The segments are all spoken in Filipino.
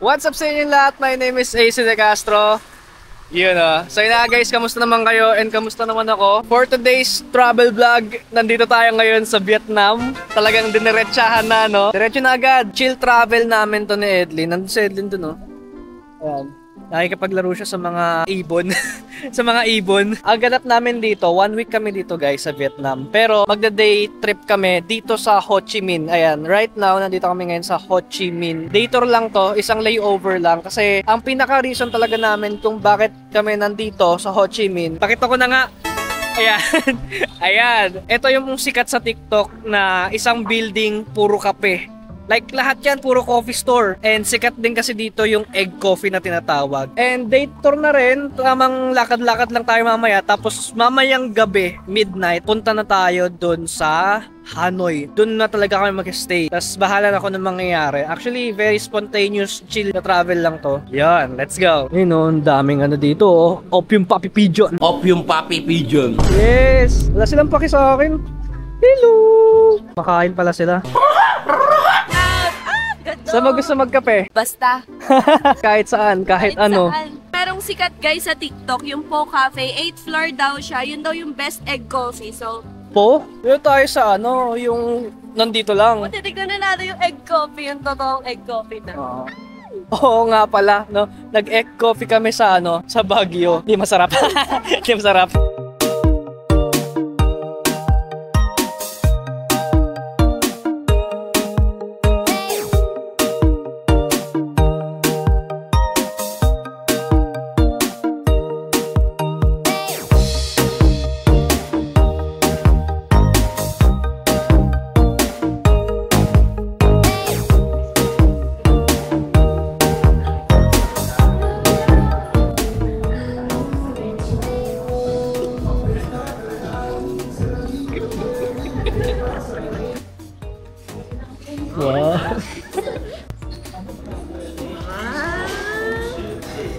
What's up sa inyo lahat? My name is AC De Castro. Yun So yun guys, kamusta naman kayo and kamusta naman ako? For today's travel vlog, nandito tayo ngayon sa Vietnam. Talagang diniretsahan na Diretso na agad. Chill travel namin to ni Edlin. Nandun si Edlin dun Ayan. Nakikapaglaro siya sa mga ibon. Sa mga ibon. Ang ganap namin dito, 1 week kami dito guys sa Vietnam. Pero magda-day trip kami dito sa Ho Chi Minh. Ayan, right now nandito kami ngayon sa Ho Chi Minh. Day tour lang to, isang layover lang. Kasi ang pinaka-reason talaga namin kung bakit kami nandito sa Ho Chi Minh. Pakita ko na nga. Ayan. Ayan. Ito yung sikat sa TikTok na isang building puro kape. Like lahat yan, puro coffee store. And sikat din kasi dito yung egg coffee na tinatawag. And day tour na rin, tamang lakad-lakad lang tayo mamaya. Tapos mamayang gabi, midnight, punta na tayo dun sa Hanoi. Dun na talaga kami mag-stay. Tapos bahala na ako ng mangyayari. Actually, very spontaneous, chill na travel lang to. Yan, let's go. Ayun ang daming dito Opium Papi Pigeon. Opium Papi Pigeon. Yes! Wala silang paki sa akin. Hello! Makain pala sila. Saan mo gusto magkape? Basta. Kahit saan, kahit ano. Saan. Merong sikat guys sa TikTok, yung Po Cafe. 8th floor daw siya. Yun daw yung best egg coffee. So, Po? Yun tayo sa yung nandito lang. titignan na natin yung egg coffee, yung totoong egg coffee na. Oo nga pala, Nag-egg coffee kami sa sa Baguio. Di masarap. Di masarap. Wow.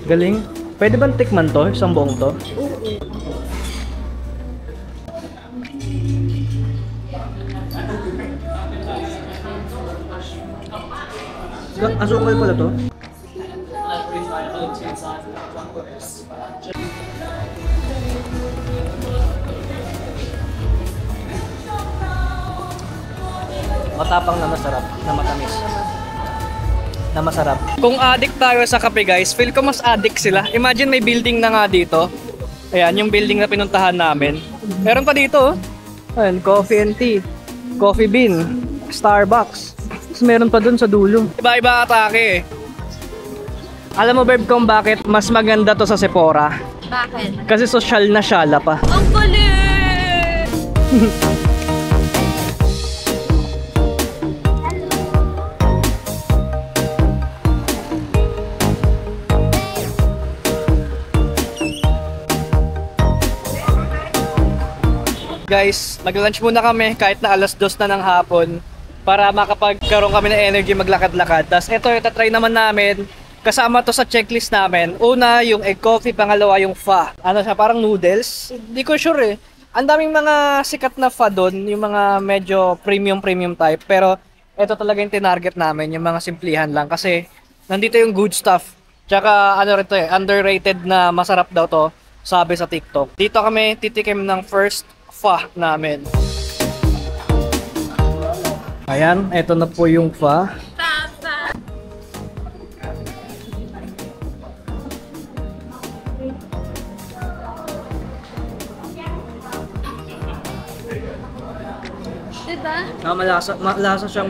Galing. Pwede bang tikman to? Isang buong to? Asukal pala to? Matapang na masarap, na matamis. Na masarap. Kung addict tayo sa kape guys, feel ko mas addict sila. Imagine may building na nga dito. Ayan, yung building na pinuntahan namin. Meron pa dito Ayan, coffee and tea. Coffee bean. Starbucks. Tapos meron pa dun sa dulo. Iba-iba atake Alam mo babe kung bakit mas maganda to sa Sephora? Bakit? Kasi social na syala pa. Ang galing! Guys, mag-lunch muna kami kahit na 2:00 na ng hapon para makapagkaroon kami ng energy maglakad-lakad. Tapos ito, itatry naman namin. Kasama to sa checklist namin. Una, yung egg coffee. Pangalawa, yung pho. Ano siya, parang noodles? Hindi ko sure Ang daming mga sikat na pho doon. Yung mga medyo premium type. Pero ito talaga yung tinarget namin. Yung mga simplihan lang. Kasi nandito yung good stuff. Tsaka ano rin to underrated na masarap daw to. Sabi sa TikTok. Dito kami titikim ng first pho namin. Ayan, eto na po yung pho. Diba? Malasa siyang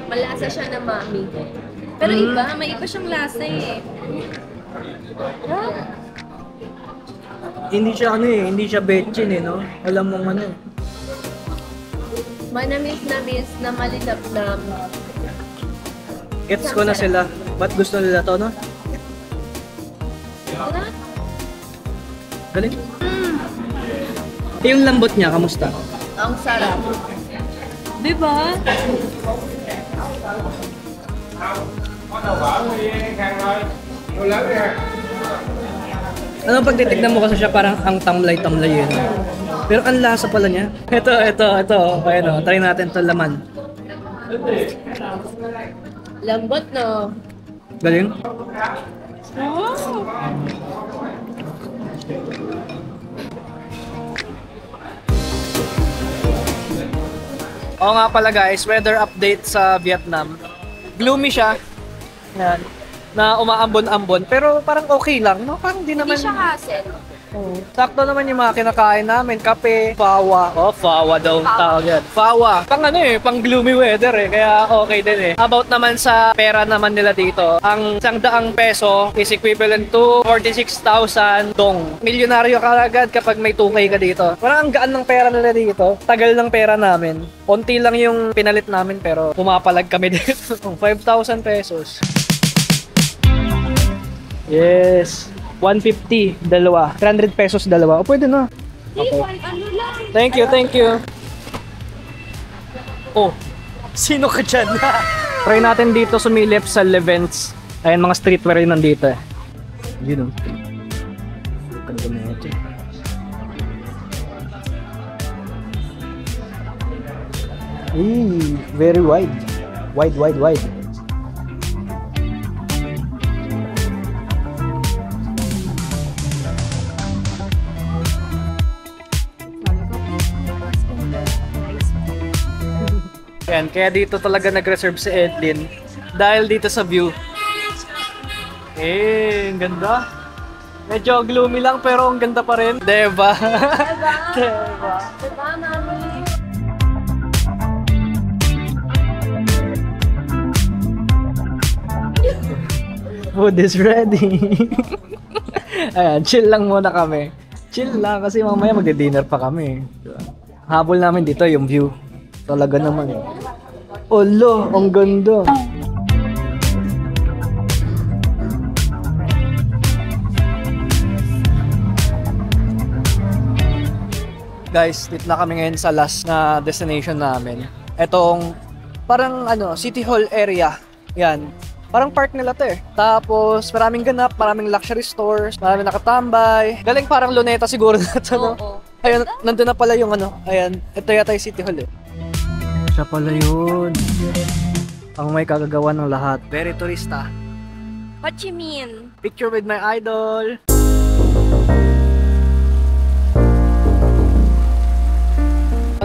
Malasa siya na mami. Pero iba, may iba siyang lasa Hindi siya hindi siya betchin Alam mo Manamis-namis na malinamnam. Gets ko na sila. Ba't gusto nila to, Galing. Yung lambot niya, kamusta? Ang sarap. Diba? Ano pag titignan mo kasi siya parang ang tamlay-tamlay Pero ang lasa pala niya. Ito. Ayun try natin 'to laman. Lambot no. Galing. Oh. Oo nga pala guys, weather update sa Vietnam. Gloomy siya. Yan. Na umaambon-ambon. Pero parang okay lang, no? Parang di naman... Hindi siya hassle. Oo. Sakto naman yung mga kinakain namin. Kape, fawa. Oh, fawa daw ang tawag yan. Fawa. Pang ano eh, pang gloomy weather eh. Kaya okay din eh. About naman sa pera naman nila dito. Ang 100 peso is equivalent to 46,000 dong. Milyonaryo ka agad kapag may 2K ka dito. Parang ang gaan ng pera nila dito. Tagal ng pera namin. Konti lang yung pinalit namin pero pumapalag kami dito. 5,000 pesos. Yes. 150, dalawa. 300 pesos, dalawa. O, pwede na. Okay. Ano lang. Thank you, thank you. Oh, sino ka dyan? Try natin dito sumilip sa Levents. Ayan, mga streetwear yun nandito eh. Yun o. Ganda na ito. Very wide. Wide. Yan, kaya dito talaga nag-reserve si Edlin dahil dito sa view. Ang ganda. Medyo gloomy lang pero ang ganda pa rin. Diba? Diba? Diba, mami? Food is ready. Ayan, chill lang muna kami. Chill lang kasi mamaya magdi-dinner pa kami. Habol namin dito yung view. Talaga naman. Olo, ang ganda. Guys, dito na kami ngayon sa last na destination namin. Etong parang City Hall area. Yan. Parang park nila to eh. Tapos maraming ganap, maraming luxury stores, maraming nakatambay. Galing parang Luneta siguro na ito, no? Oo. Ayun, nandun na pala yung ayan, ito yata yung City Hall eh. Siya pala yun. Ang may kagagawa ng lahat. Very turista. What you mean? Picture with my idol.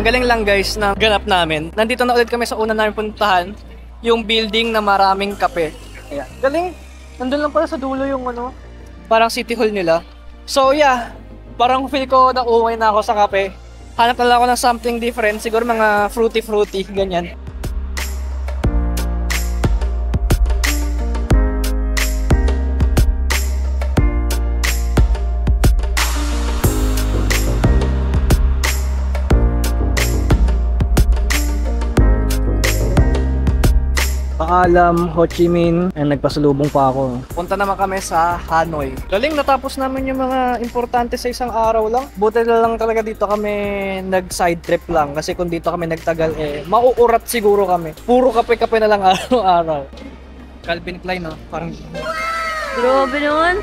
Ang galing lang guys na ganap namin. Nandito na ulit kami sa una namin puntahan. Yung building na maraming kape. Ayan. Galing. Nandun lang pala sa dulo yung parang City Hall nila. So yeah, parang feel ko na umay na ako sa kape. Hanap na lang ako ng something different. Siguro mga fruity, ganyan. Paalam, Ho Chi Minh, and nagpasalubong pa ako. Punta naman kami sa Hanoi. Galing, natapos namin yung mga importante sa isang araw lang. Buti na lang talaga dito kami nag-side trip lang. Kasi kung dito kami nagtagal, mauurat siguro kami. Puro kape-kape na lang araw-araw. Calvin Klein, no? Parang... Grabe naman.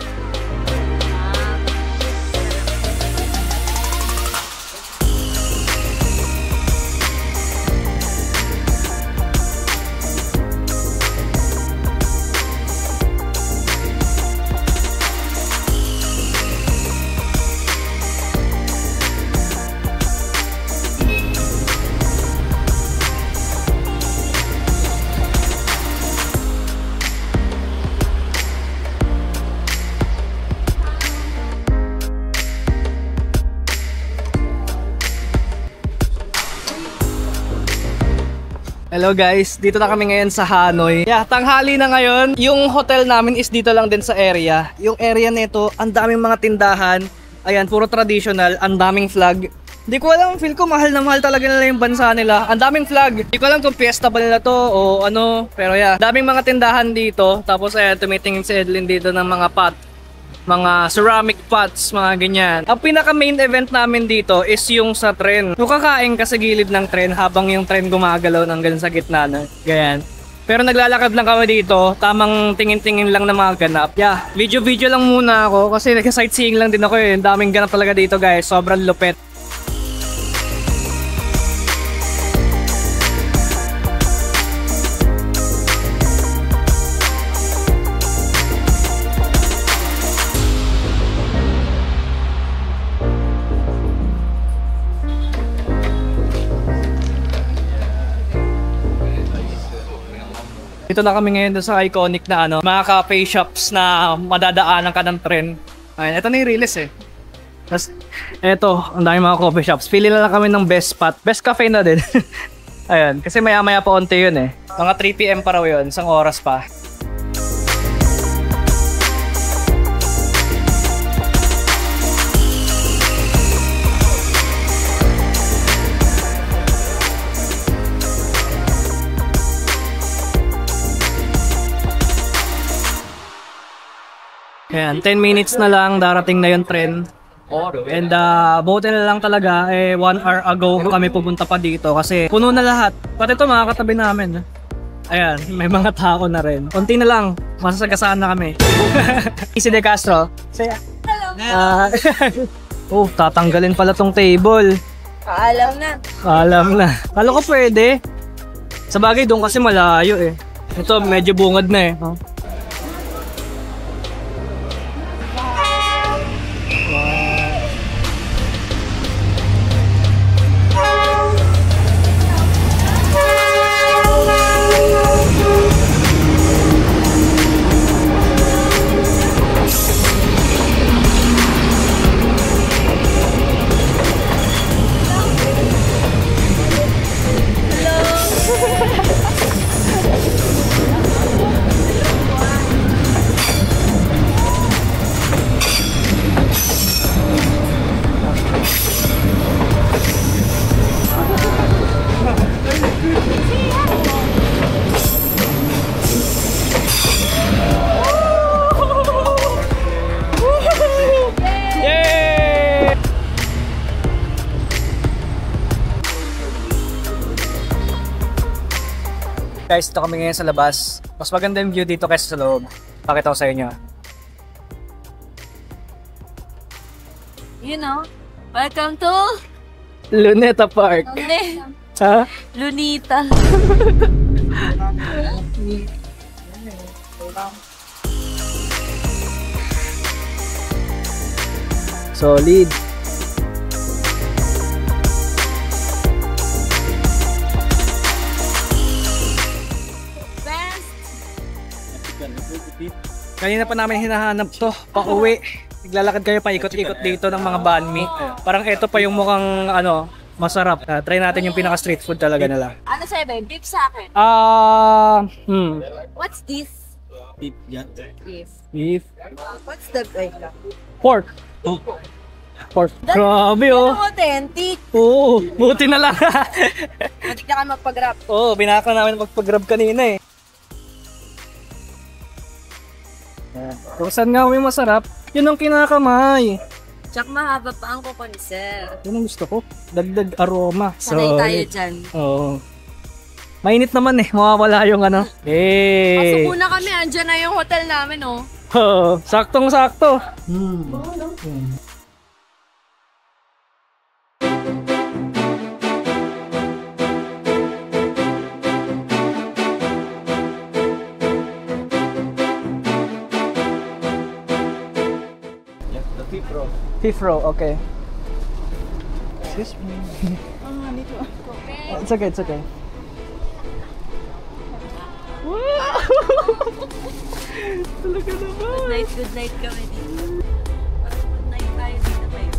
Hello guys, dito na kami ngayon sa Hanoi. Yeah, tanghali na ngayon. Yung hotel namin is dito lang din sa area. Yung area nito, ang daming mga tindahan. Ayan, puro traditional, ang daming flag. Di ko alam, feel ko mahal na mahal talaga nila yung bansa nila. Ang daming flag. Di ko alam kung fiesta ba nila to o ano. Pero yeah, daming mga tindahan dito. Tapos ayan, tumitingin si Edlin dito ng mga pot. Mga ceramic pots, mga ganyan. Ang pinaka main event namin dito is yung sa tren. Yung kakain ka sa gilid ng tren habang yung tren gumagalaw ng ganun sa gitna na. Ganyan. Pero naglalakad lang kami dito, tamang tingin-tingin lang na mga ganap. Yeah, video-video lang muna ako kasi nag-sightseeing lang din ako eh. Ang daming ganap talaga dito guys, sobrang lupet. Dito na kami ngayon doon sa iconic na ano, mga cafe shops na madadaanan ka ng tren. Ayun, ito na yung Riles eh. Tapos, eto, ang dami mga coffee shops. Pili na lang kami ng best spot. Best cafe na din. Ayun, kasi maya-maya pa onti yun eh. Mga 3 PM pa raw yun, isang oras pa. Ayan, 10 minutes na lang, darating na yung tren. And buti na lang talaga, 1 hour ago kami pupunta pa dito kasi puno na lahat. Pati ito mga katabi namin. Ayan, may mga tao na rin. Konti na lang, masasagasaan na kami. AC De Castro. Say, oh, tatanggalin pala tong table. Alam na. Alam na. Kala ko pwede. Sa bagay doon kasi malayo eh. Ito medyo bungad na eh. Oh. Guys, ito kami ngayon sa labas. Mas maganda yung view dito kaysa sa loob. Pakita ko sa inyo. You know, welcome to Luneta Park. Ha? Lunita. Solid. Kanina pa namin hinahanap to, pa-uwi. Naglalakad kayo paikot-ikot dito ng mga banh mi. Parang ito pa yung mukhang ano, masarap. Try natin yung pinaka street food talaga nila. Ano sa'yo, beef sa akin? What's this? Beef yan. Beef. Beef. What's the Pork. Pork. Grabe oh. Authentic. Oo, buti na lang. Matik na ka magpag-grab. Oo, binaka namin magpag-grab kanina eh. Kung saan nga may masarap, yun ang kinakamay. Tsak mahaba pa ang coconut, sir. Yun ang gusto ko. Dagdag aroma. Sanay tayo dyan. Oo. Mainit naman eh, mawawala yung ano. Pasok muna kami, andyan na yung hotel namin, oh. Oo, saktong-sakto. Fifth row, okay. Excuse me. It's okay, it's okay. Wow! Talaga naman. Good night kami dito. Parang good night tayo dito tayo.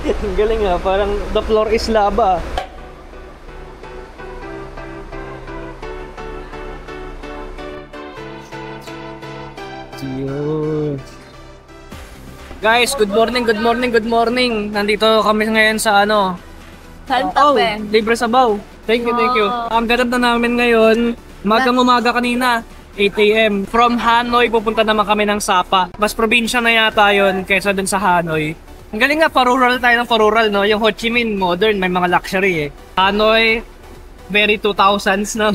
Ang galing nga, parang the floor is lava. Yun. Guys, good morning, good morning, good morning. Nandito kami ngayon sa ano? Santape. Libre Sabaw. Thank you, thank you. Ang ganap na namin ngayon, umaga kanina. 8 AM. From Hanoi, pupunta naman kami ng Sapa. Mas probinsya na yata yun kaysa dun sa Hanoi. Ang galing nga, parural tayo ng parural, no? Yung Ho Chi Minh, modern, may mga luxury eh. Hanoi, very 2000s na.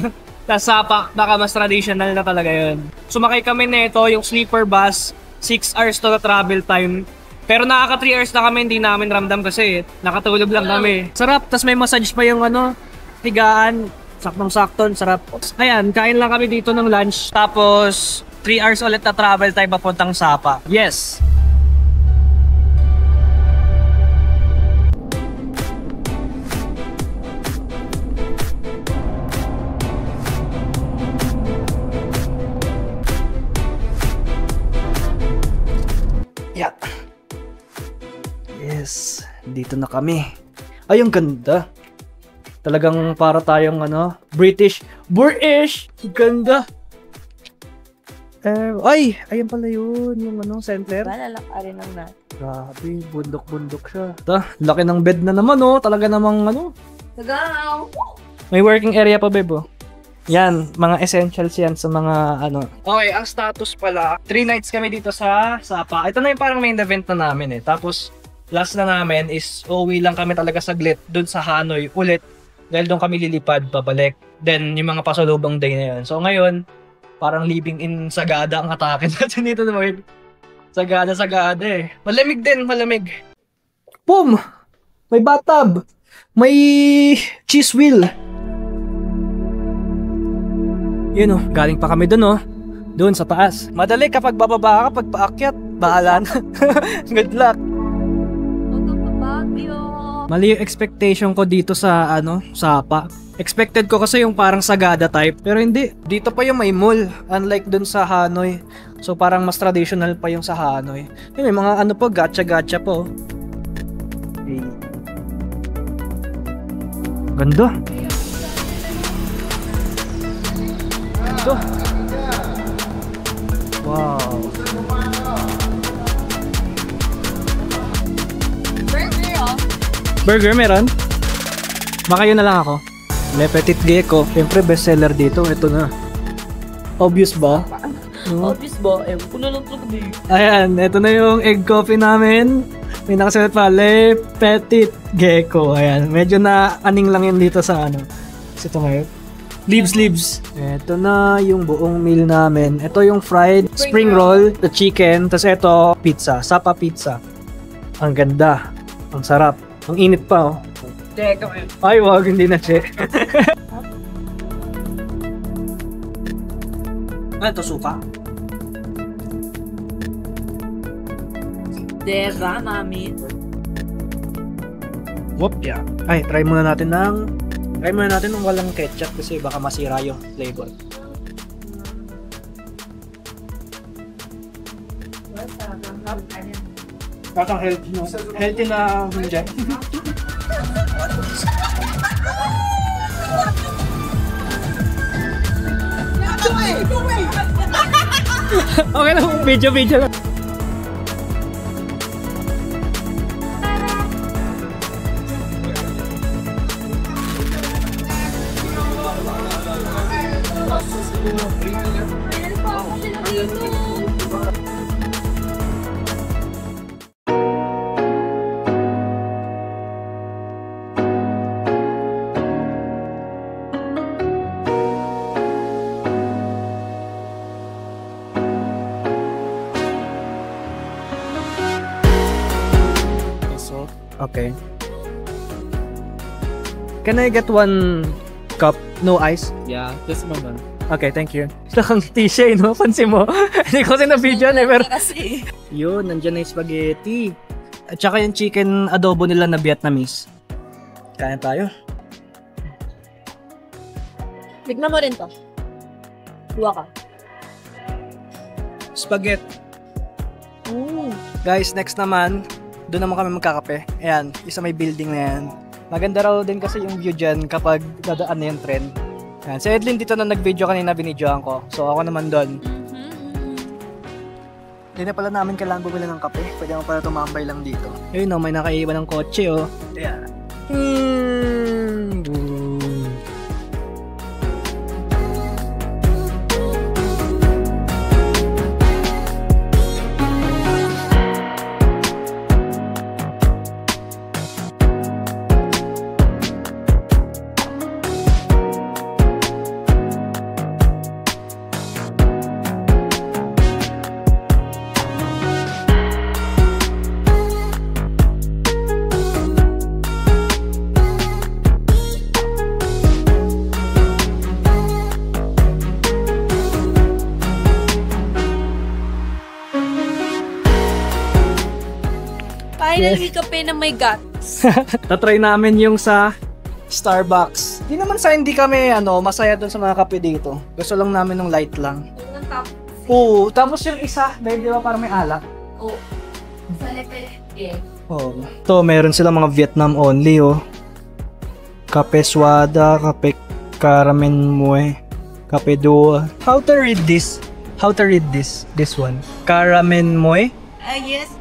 tas Sapa, baka mas traditional na talaga yun. Sumakay kami nito, yung sleeper bus, 6 hours to the travel time. Pero nakaka 3 hours na kami, hindi namin ramdam kasi nakatulog lang kami. Sarap, tas may massage pa yung higaan. Saktong-sakto, sarap. Ayan, kain lang kami dito ng lunch. Tapos, 3 hours ulit na travel time papuntang Sapa. Yes! Yeah. Yes, dito na kami. Ay, ang ganda. Talagang para tayong British. Ganda. Ay, ayan pala yun, yung center. Lalakarin lang natin. Grabe, bundok-bundok siya. Laki ng bed na naman, talaga namang Tagaw! May working area pa, bebo. Yan, mga essentials yan sa mga Okay, ang status pala, 3 nights kami dito sa Sapa. Ito na yung parang main event na namin Tapos, last na namin is uuwi lang kami talaga saglit dun sa Hanoi ulit. Dahil doon kami lilipad, pabalik. Then, yung mga pasalubong day na yun. So, ngayon, parang living in Sagada ang atake natin dito naman. Sagada Malamig din, malamig. Boom! May bathtub! May cheese wheel! Yun galing pa kami dun doon sa taas. Madali kapag bababa ka, pag paakyat, bahala na. Good luck! Mali yung expectation ko dito sa Sapa. Expected ko kasi yung parang Sagada type, pero hindi. Dito pa yung may mall, unlike dun sa Hanoi. So parang mas traditional pa yung sa Hanoi. Yun, may mga pa, gacha po. Okay. Ganda. Ito. Wow. Burger meron? Makayo na lang ako. Le Petit Gecko. Siyempre bestseller dito. Ito na. Obvious ba? Obvious ba? Puno lang ito kami. Ayan. Ito na yung egg coffee namin. May nakasulat pa. Le Petit Gecko. Ayan. Medyo na aning lang yun dito sa Ito ngayon. Leaves. Ito na yung buong meal namin. Ito yung fried spring roll, the chicken, tapos ito pizza, Sapa pizza. Ang ganda. Ang sarap. Ang init pa Check. Ay, wag, hindi na check. Ito suka. Diba, mami? Whoop, yeah. Ay, try muna natin ng walang ketchup kasi baka masira yung flavor. Parang healthy na hindi. Okay na, video lang. Okay. Can I get 1 cup? No ice? Yeah, just a moment. Okay, thank you. Nakangiti siya pansin mo. Hindi ko kasi na-video pero... Kasi. Yun, nandiyan na yung spaghetti. At saka yung chicken adobo nila na Vietnamese. Kain tayo. Tignan mo rin to. Duwa ka. Spaghetti. Guys, next naman, doon naman kami magkakape. Ayan, isa may building na yan. Maganda raw din kasi yung view dyan kapag dadaan na yung trend. Ayan, si Edlin dito na nag-video kanina, binidyoan ko. So ako naman doon. Hindi na pala namin kailangan bumili ng kape. Pwede naman pala tumambay lang dito. Ayun may nakaiwan ng kotse Ayan. Finally, kape na may guts. Tatry namin yung sa Starbucks. Di naman sa hindi kami masaya dun sa mga kape dito. Gusto lang namin ng light lang. Oo, tapos yung isa, dahil di ba parang may alak? Oo. Sa lepe. Oh. To meron silang mga Vietnam only Kape Swada, kape Karamen Mue, kape Dua. How to read this? How to read this? This one. Karamen Mue? Yes,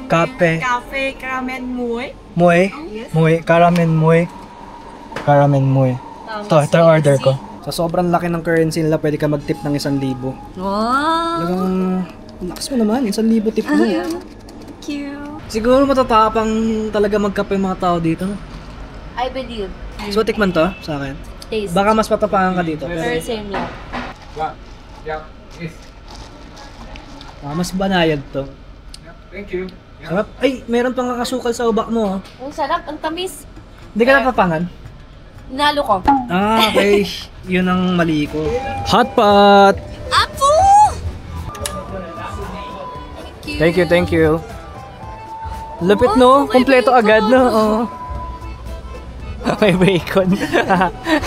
Kape. Cafe Karamen Mue. Mue? Mue, Karamen Mue. Karamen Mue. Ito order ko. Sa sobrang laki ng currency nila, pwede ka mag-tip ng 1,000. Wow. Talagang, lakas mo naman, 1,000 tip mo. Thank you. Siguro matatapang talaga magkape yung mga tao dito. I believe. So, tikman to sa akin. Taste. Baka mas matapangan ka dito. Pero same lang. Mas banayad to. Thank you. Sarap. Ay, meron pang kakasukal sa ubak mo. Ang sarap, ang tamis. Hindi ka natapangan? Nalo ko. Okay. Yun ang mali ko. Hot pot! Apo! Thank you. Lupit no? may Kompleto bacon. agad no? Oo. May bacon.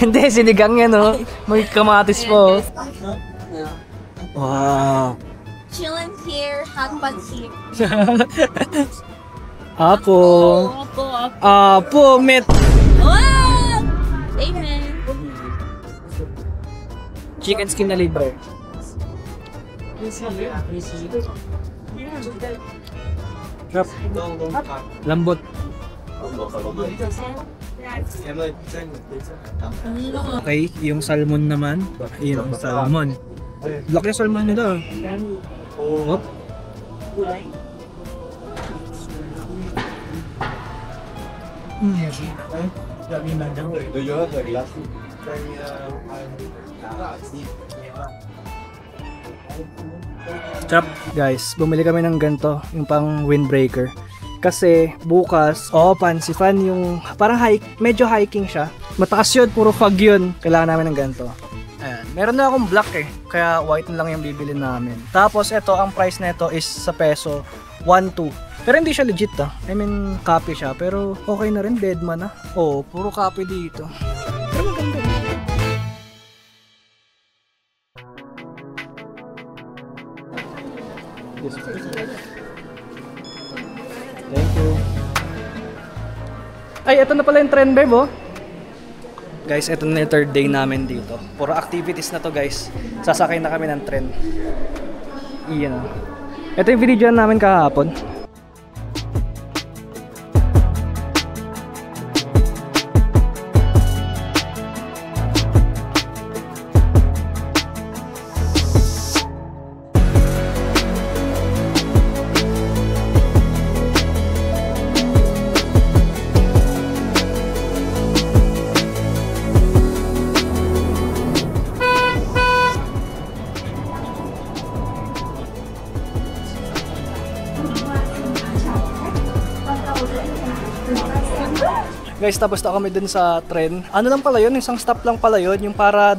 Hindi, sinigang yan no? May kamatis po. Wow. Chilling here, hot pot here. Apo. Apo. Apo, met. Wow! Amen. Chicken skin na libre. Sarap. Lambot. Okay, yung salmon naman. Yung salmon. Laki yung salmon nila. Hop. Sarap. Guys, bumili kami ng ganito, yung pang windbreaker. Kasi bukas, Pansifan yung parang medyo hiking siya. Mataas yun, puro fog yun. Kailangan namin ng ganito. Ayan. Meron na akong black kaya white na lang yung bibili namin. Tapos ito, ang price nito is sa peso 1.2. Pero hindi siya legit I mean, copy siya. Pero okay na rin, deadman na. Puro copy dito. Pero maganda. Thank you. Ay, ito na pala yung trend, babe, Guys, ito na yung third day namin dito. Puro activities na to, guys. Sasakay na kami ng tren. Iyan. Ito yung video namin kahapon. Guys, tapos na kami dun sa tren. Ano lang pala yun? Isang stop lang pala yun. Yung para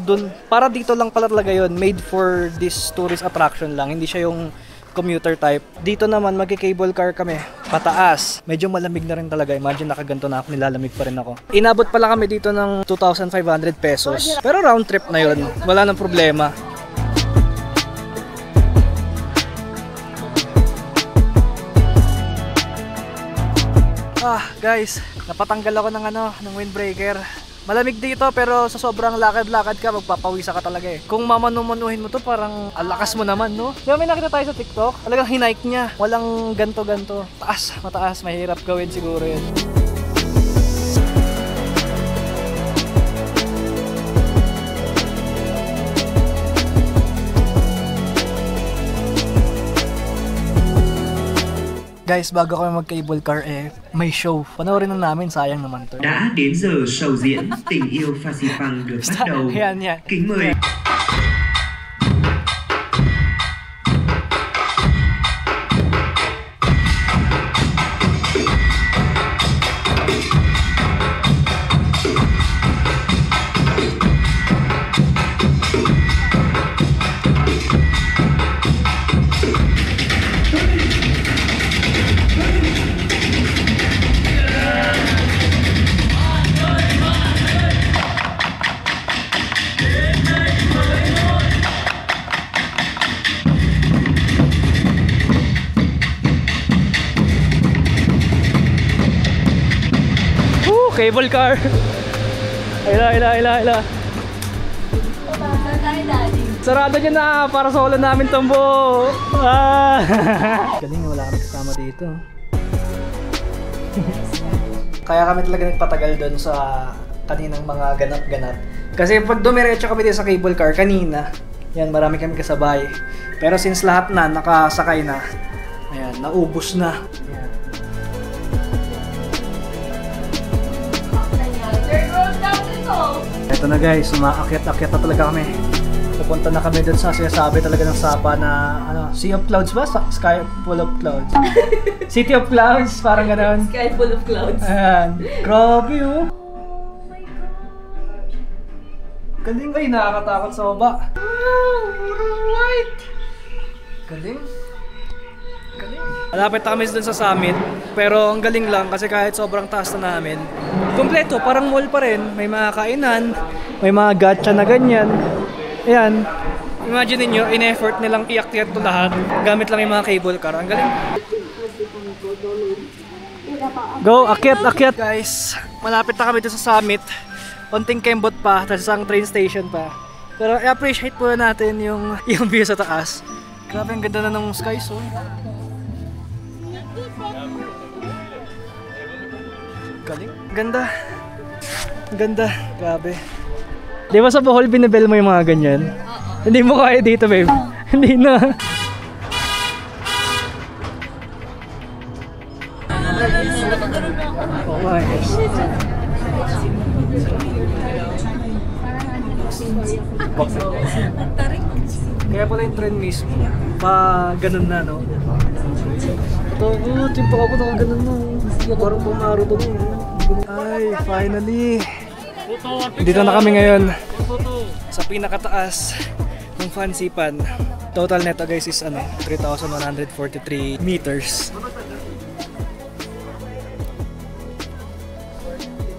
dito lang pala talaga yun. Made for this tourist attraction lang. Hindi siya yung commuter type. Dito naman, magki-cable car kami. Pataas. Medyo malamig na rin talaga. Imagine nakaganto na ako, nilalamig pa rin ako. Inabot pala kami dito ng 2,500 pesos. Pero round trip na yun. Wala nang problema. Guys, napatanggal ako ng windbreaker. Malamig dito pero sa sobrang lakad-lakad ka, magpapawisa ka talaga Kung mamanumanuhin mo to, parang alakas mo naman, no? Di ba may nakita tayo sa TikTok? Talagang hinike niya. Walang ganto-ganto. Mataas. Mahirap gawin siguro yun. Guys, bago kami mag-cable car may show. Panoorin na namin, sayang naman to. Đã đến giờ show diễn Tình yêu Fastipang được bắt đầu. Yan. Kính mời. cable car. Ayla. Sarado nyo na para solo namin tombo. Galing, wala kami kasama dito. Kaya kami talaga nagpatagal doon sa kaninang mga ganap-ganap. Kasi pag dumiretso kami din sa cable car kanina, yan, marami kami kasabay. Pero since lahat na nakasakay na, ayan, naubos na. Ayan. Eto na guys, umaakyat-akyat na talaga kami. Pupunta na kami dun sa sinasabi talaga ng Sapa na Sea of Clouds ba? Sky full of clouds. City of Clouds, parang gano'n. Sky full of clouds. Ayan. Grabe oh. Galing ay nakakatakot sa baba. White. Galing. Malapit na kami dun sa summit, pero ang galing lang kasi kahit sobrang taas na namin, kompleto, parang mall pa rin. May mga kainan, may mga gacha na ganyan. Ayan. Imagine niyo, in-effort nilang iyakyat to lahat. Gamit lang yung mga cable car. Ang galing. Go, akyat. Guys, malapit na kami dun sa summit. Konting kembot pa, tapos isang train station pa. Pero i-appreciate po natin yung view sa taas. Grabe, ang ganda na ng skies, oh. Galing. Ganda. Grabe. Di ba sa Bohol binibel mo yung mga ganyan? Hindi mo kaya dito, babe. Hindi na. Oh my gosh. Kaya pala yung trend mismo. Ganun na, no? Ito, timpak ako na ganun na. Parang pumaro to. Ay, finally. Dito na kami ngayon sa pinakataas ng Fansipan. Total neto guys is 3,143 meters.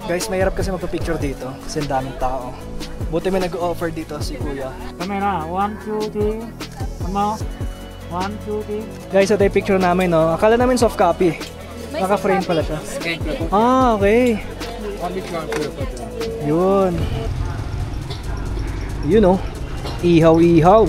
Guys, mahirap kasi magpa-picture dito kasi ang daming tao. Buti may nag-offer dito si Kuya. Camera, 1, 2, 3. Ano? 1, 2, 3. Guys, ito yung picture namin, no? Akala namin soft copy. Naka-frame pala siya. Okay. Yun. Yun, oh. Ihaw.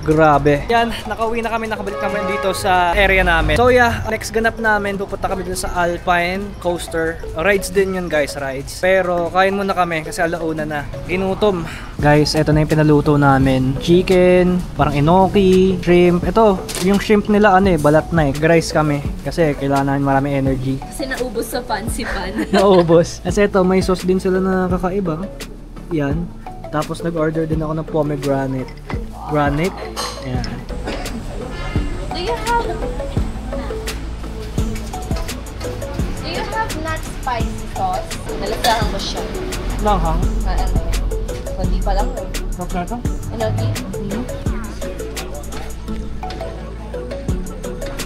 Grabe. Yan, nakauwi na kami, nakabalik kami dito sa area namin. So yeah, next ganap namin, pupunta kami dun sa Alpine Coaster. Rides din yun guys, rides. Pero kain muna kami kasi alauna na. Ginutom. Guys, eto na yung pinaluto namin. Chicken, parang enoki, shrimp. Ito, yung shrimp nila balat na eh. Rice kami kasi kailangan namin marami energy. Kasi naubos sa Fansipan. Naubos. Kasi ito, may sauce din sila na kakaiba. Yan. Tapos nag-order din ako ng pomegranate. Ayan. Do you have not spicy sauce? Nalasahan mo siya. Langhang? Hindi pa lang eh. Bakit? Enoki?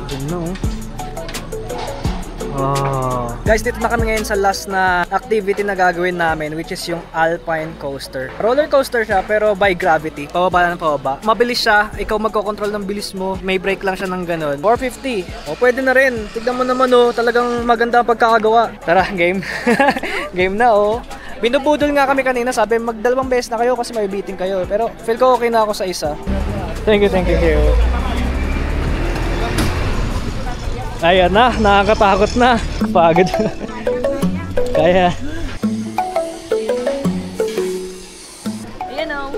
Yun na oh. Guys, dito na kami ngayon sa last na activity na gagawin namin, which is yung Alpine Coaster. Roller coaster siya pero by gravity. Pababa na ng pababa. Mabilis siya. Ikaw magkocontrol ng bilis mo. May brake lang siya ng ganun. 450. O pwede na rin. Tignan mo naman talagang maganda ang pagkakagawa. Tara, game. Game na Binubudol nga kami kanina. Sabi magdalawang beses na kayo kasi may beating kayo. Pero feel ko okay na ako sa isa. Thank you. Ayan na, nakakatakot na. Pagod. Kaya. Ayan o.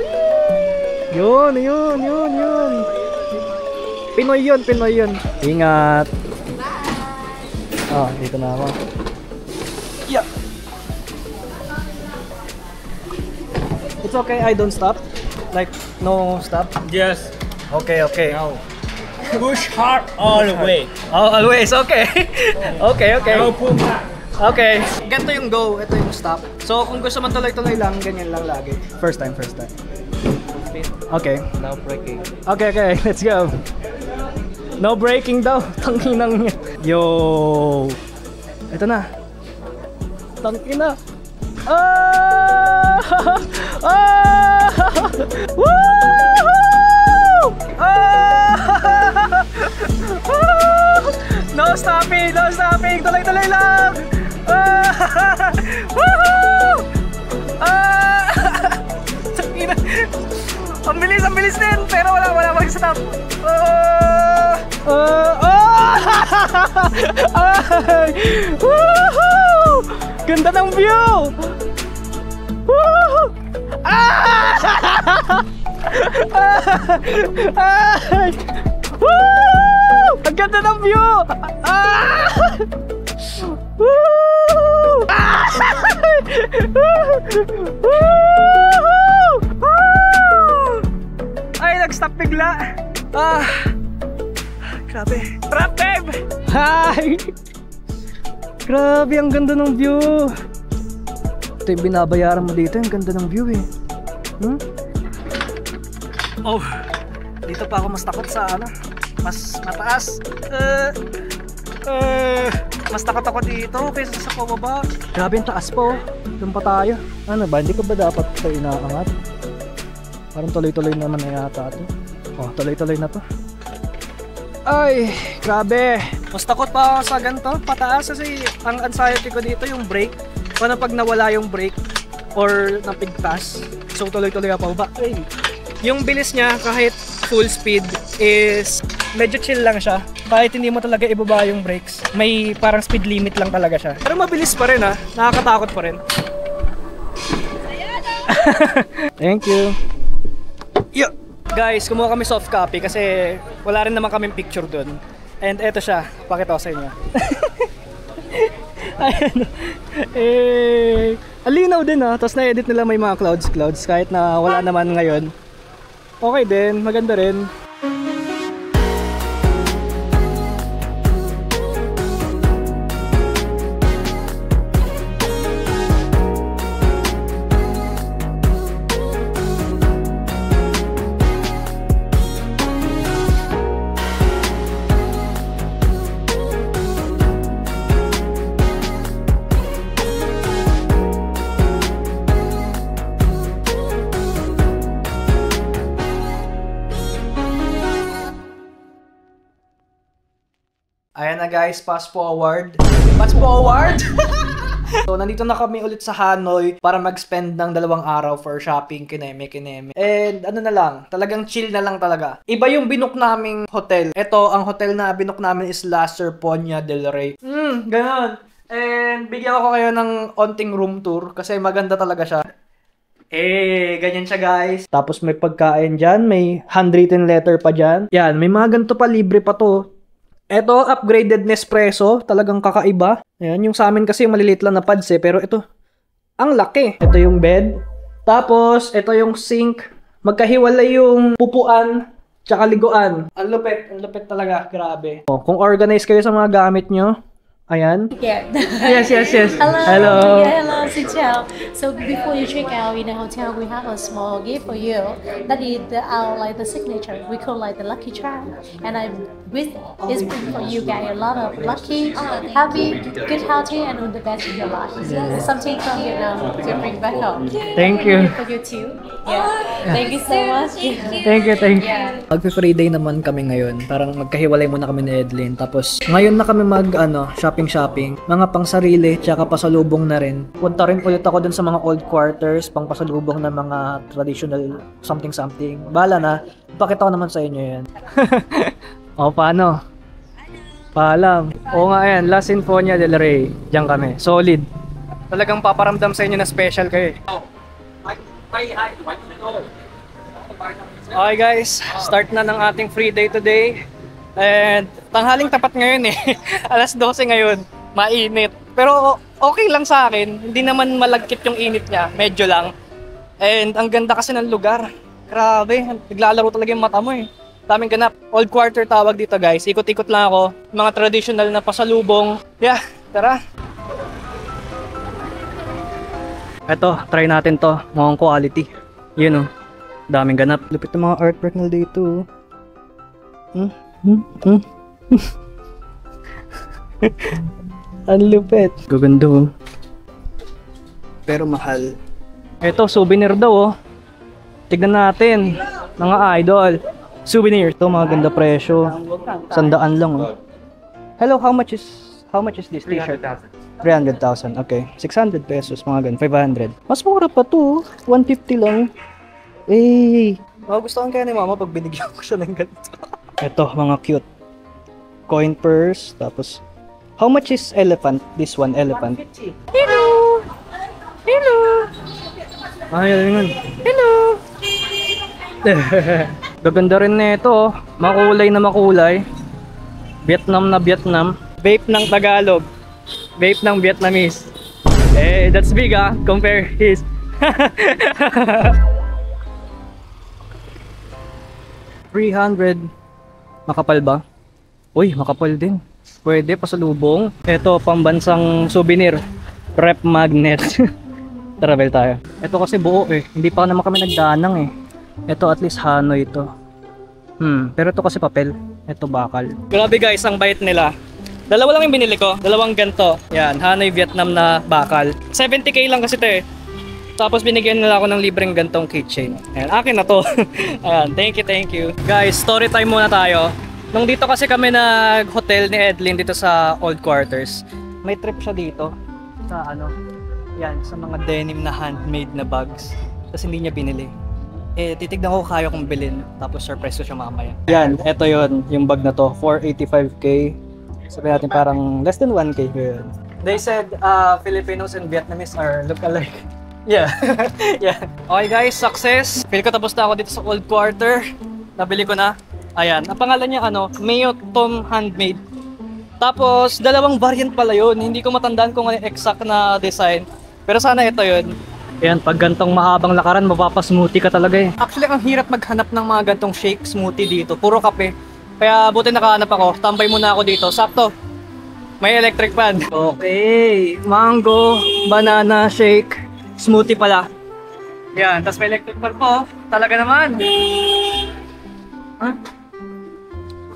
Yun. Pinoy yun. Ingat. Dito na ako. Yeah. It's okay, I don't stop. Like, no stop. Yes. Okay. Now. Push hard all the way. Oh, always. Okay. Okay. No pull back. Okay. Ganito yung go, ito yung stop. So, kung gusto man tuloy-tuloy lang, ganyan lang lagi. First time. Okay. Now braking. Okay. Let's go. No braking daw. Tanginang niya. Yo. Ito na. Tangina. No stopping! Tuloy-tuloy lang! Woohoo! Ang bilis din, pero wala mag-stop. Woohoo! Ganda ng view! Woohoo! Woo! Ang ganda ng view! Woo! Ay, nag-stop bigla. Grabe. Trap babe! Hi! Grabe, ang ganda ng view. Ito yung binabayaran mo dito, ang ganda ng view eh. Oh, dito pa ako mas takot sa mas mataas. Mas takot ako dito kaysa sa pababa. Grabe yung taas po. Doon pa tayo. Ano ba? Hindi ko ba dapat ito inaangat? Parang tuloy-tuloy naman na yata ito. Oh, tuloy-tuloy na to. Ay, grabe. Mas takot pa ako sa ganito, pataas kasi ang anxiety ko dito yung brake. Paano pag nawala yung brake or napigtas? So tuloy-tuloy ako pa. Ay. Yung bilis niya kahit full speed is medyo chill lang siya. Kahit hindi mo talaga ibaba yung brakes, may parang speed limit lang talaga siya. Pero mabilis pa rin ha, nakakatakot pa rin. Thank you. Yo! Guys, kumuha kami soft copy kasi wala rin naman kaming picture dun. And eto siya, pakita ko sa inyo. Ayan. Alinaw din ha, tapos na-edit nila may mga clouds kahit na wala naman ngayon. Okay din, maganda rin. Ayan na guys, fast forward. Fast forward! So, nandito na kami ulit sa Hanoi para mag-spend ng 2 araw for shopping, kineme. And ano na lang, talagang chill na lang talaga. Iba yung binook naming hotel. Ito, ang hotel na binook namin is La Serponia del Rey. Ganon. And bigyan ko kayo ng onting room tour kasi maganda talaga siya. Ganyan siya guys. Tapos may pagkain dyan, may handwritten letter pa dyan. Yan, may mga ganito pa, libre pa to. Ito, upgraded Nespresso. Talagang kakaiba. Ayan, yung sa amin kasi maliliit lang na pads eh. Pero ito, ang laki. Ito yung bed. Tapos, ito yung sink. Magkahiwalay yung pupuan tsaka liguan. Ang lupit talaga. Grabe. Kung organize kayo sa mga gamit nyo, ayan. Yeah. Yes. Hello. Yeah, hello, Xin-chào. So before you check out in the hotel, we have a small gift for you. That is our the signature. We call the lucky charm. And I wish it's for you guys a lot of lucky, happy, good healthy, and all the best in your life. Something from to bring back home. Thank you. For you too. Yeah. Thank you so much. Thank you. Yeah. Mag-free day naman kami ngayon. Parang magkahiwalay muna kami ni Edlin. Tapos ngayon na kami shopping. Mga pang sarili, tsaka pasalubong na rin. Punta rin ulit ako dun sa mga old quarters, pang pasalubong na mga traditional something. Bala na, pakita ko naman sa inyo yan. O, paano? Paalam. Oo nga yan, La Sinfonia del Rey. Diyan kami. Solid. Talagang paparamdam sa inyo na special kayo. Okay guys, start na ng ating free day today. And tanghaling tapat ngayon eh. Alas 12 ngayon. Mainit. Pero okay lang sa akin. Hindi naman malagkit yung init niya. Medyo lang. And ang ganda kasi ng lugar. Grabe. Naglalaro talaga yung mata mo eh. Daming ganap. Old quarter tawag dito guys. Ikot-ikot lang ako. Mga traditional na pasalubong. Yeah, tara. Eto, try natin to. Mukhang quality. Yun oh. Daming ganap. Lupit ng mga artwork na dito. Ang lupit. Gaganda. Pero mahal. Ito, souvenir daw oh. Tignan natin. Mga idol. Souvenir to, mga ganda presyo. 100 lang oh. Hello, how much is this t-shirt? 300,000. Okay. 600 pesos, mga ganun. 500. Mas mura pa to. 150 lang. Eh. Magustuhan kaya ni mama pag binigyan ko siya ng ganito. Ito, mga cute. Coin purse. Tapos, how much is elephant? This one, elephant. 150. Hello! Hello! Ay, yun. Hello! Gaganda rin na ito, oh. Makulay na makulay. Vietnam na Vietnam. Vape ng Tagalog. Vape ng Vietnamese. Eh, that's big ah. Compare his. $300. Makapal ba? Uy, makapal din. Pwede, pasalubong. Ito, pambansang souvenir. Rep magnet. Travel tayo. Ito kasi buo eh. Hindi pa naman kami nagdanang eh. Ito at least Hanoi ito. Pero ito kasi papel. Ito bakal. Grabe guys, ang bait nila. Dalawa lang yung binili ko. Dalawang ganto. Yan, Hanoi Vietnam na bakal. 70k lang kasi ito eh. Tapos binigyan nila ako ng libreng gantong keychain. Ayan, akin na to. Ayan, thank you. Guys, story time muna tayo. Nung dito kasi kami nag-hotel ni Edlin dito sa old quarters. May trip siya dito. Sa ano, yan, sa mga denim na handmade na bags. Tapos hindi niya binili. Eh, titignan ko kaya kong bilhin. Tapos surprise ko siya mamaya. Yan, eto yon yung bag na to. 485k. Sabihin natin parang less than 1k yun. They said Filipinos and Vietnamese are look alike. Yeah. Yeah. Okay guys, success. Feel ko tapos na ako dito sa old quarter. Nabili ko na. Ayan, ang pangalan niya ano, Mayo Tom Handmade. Tapos, dalawang variant pala yun. Hindi ko matandaan kung ano yung exact na design. Pero sana ito yun. Ayan, pag gantong mahabang lakaran, mapapasmoothie ka talaga eh. Actually, ang hirap maghanap ng mga gantong shake smoothie dito. Puro kape. Kaya buti nakahanap ako. Tambay muna ako dito. Sakto. May electric fan. Okay. Mango, banana shake, smoothie pala. Yan, tapos may electric fan po. Talaga naman. Huh?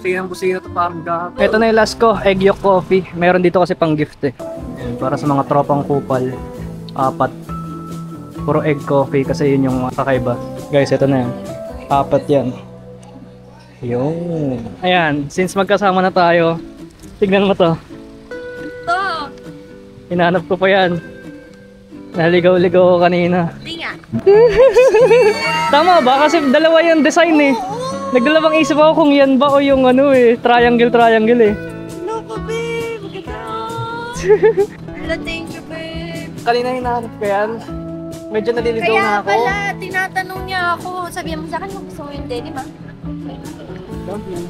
Busina to parang gap. Ito na yung last ko, egg yolk coffee. Meron dito kasi pang gift eh. Yan, para sa mga tropang kupal. 4. Puro egg coffee kasi yun yung kakaiba. Guys, ito na yan. 4 yan. Yun. Ayan, since magkasama na tayo, tignan mo to. Ito. Hinahanap ko pa yan. Naligaw-ligaw ko kanina. Hindi nga. Tama ba? Kasi dalawa yung design eh. Nagdalawang isip ako kung yan ba o yung ano eh, triangle eh. No pa, babe. Maganda. Wala, thank you, babe. Kanina hinahanap ko yan. Medyo naliligaw na Kaya ako. pala, tinatanong niya ako. Sabihan mo sa akin kung gusto mo yung denim, ah. Don't you?